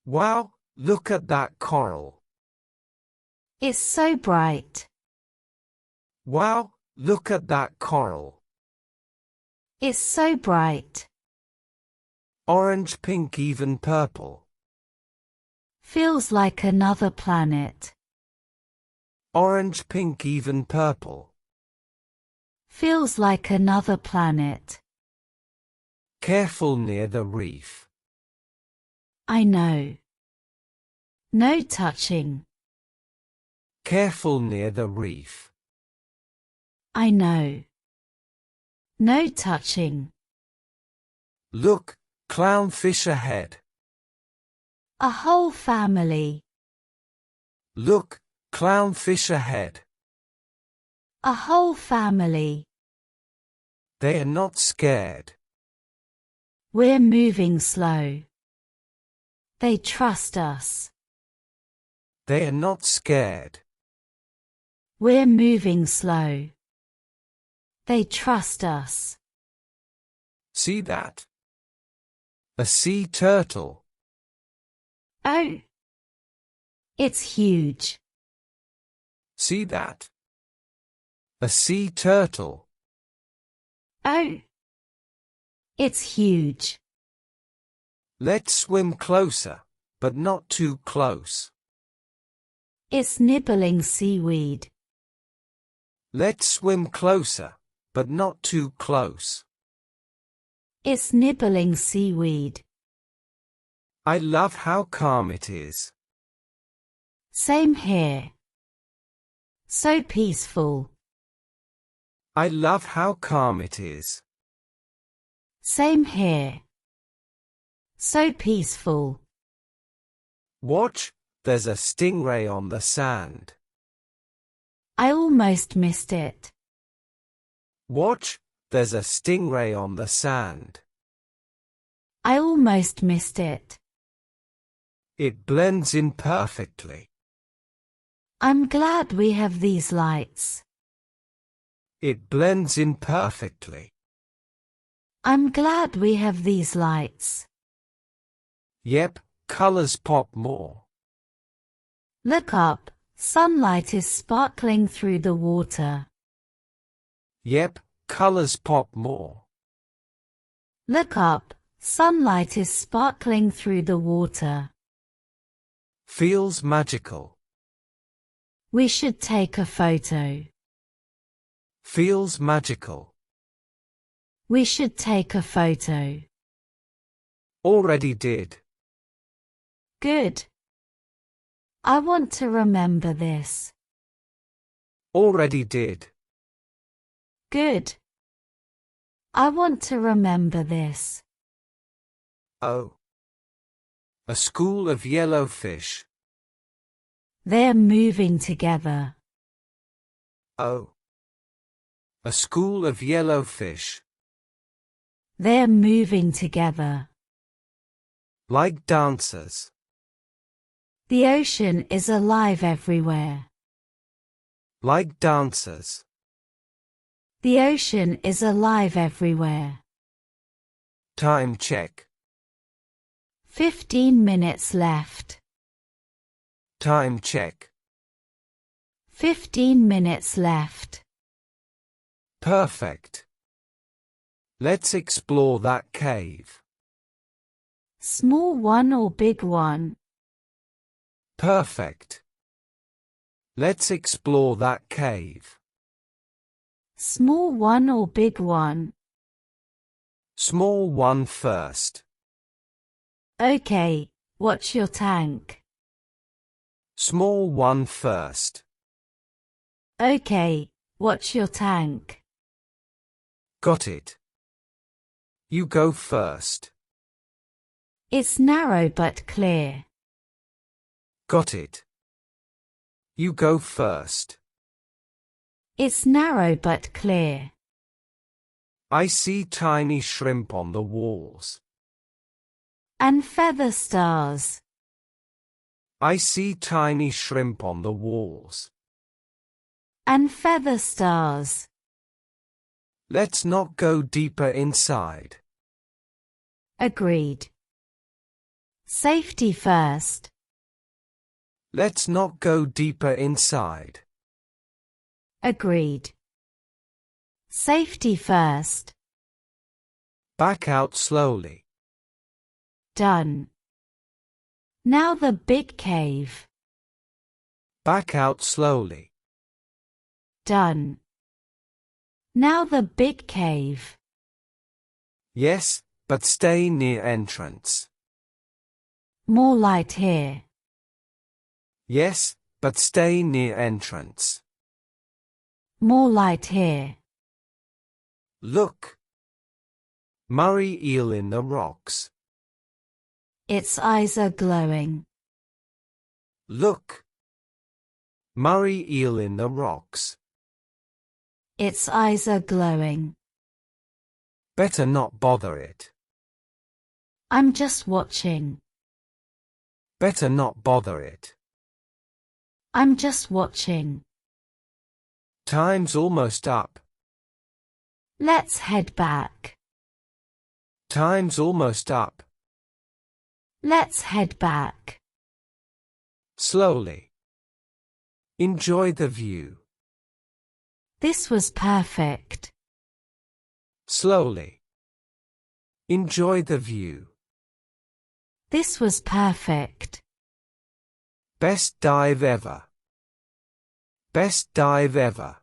Wow, look at that coral. It's so bright. Wow, look at that coral. It's so bright. Orange, pink, even purple. Feels like another planet. Orange, pink, even purple. Feels like another planet. Careful near the reef. I know. No touching. Careful near the reef. I know. No touching. Look, clownfish ahead. A whole family. Look, clownfish ahead. A whole family. They are not scared. We're moving slow. They trust us. They are not scared. We're moving slow. They trust us. See that? A sea turtle. Oh! It's huge. See that? A sea turtle. Oh! It's huge. Let's swim closer, but not too close. It's nibbling seaweed. Let's swim closer, but not too close. It's nibbling seaweed. I love how calm it is. Same here. So peaceful. I love how calm it is. Same here. So peaceful. Watch, there's a stingray on the sand. I almost missed it. Watch, there's a stingray on the sand. I almost missed it. It blends in perfectly. I'm glad we have these lights. It blends in perfectly. I'm glad we have these lights. Yep, colors pop more. Look up, sunlight is sparkling through the water. Yep, colors pop more. Look up, sunlight is sparkling through the water. Feels magical. We should take a photo. Feels magical. We should take a photo. Already did. Good. I want to remember this. Already did. Good. I want to remember this. Oh. A school of yellowfish. They're moving together. Oh. A school of yellowfish. They're moving together. Like dancers. The ocean is alive everywhere. Like dancers. The ocean is alive everywhere. Time check. 15 minutes left. Time check. 15 minutes left. Perfect. Let's explore that cave. Small one or big one? Perfect. Let's explore that cave. Small one or big one? Small one first. Okay, watch your tank. Small one first. Okay, watch your tank. Got it. You go first. It's narrow but clear. Got it. You go first. It's narrow but clear. I see tiny shrimp on the walls. And feather stars. I see tiny shrimp on the walls. And feather stars. Let's not go deeper inside. Agreed. Safety first. Let's not go deeper inside. Agreed. Safety first. Back out slowly. Done. Now the big cave. Back out slowly. Done. Now the big cave. Yes, but stay near entrance. More light here. Yes, but stay near entrance. More light here. Look. Murray eel in the rocks. Its eyes are glowing. Look. Murray eel in the rocks. Its eyes are glowing. Better not bother it. I'm just watching. Better not bother it. I'm just watching. Time's almost up. Let's head back. Time's almost up. Let's head back. Slowly. Enjoy the view. This was perfect. Slowly. Enjoy the view. This was perfect. Best dive ever. Best dive ever.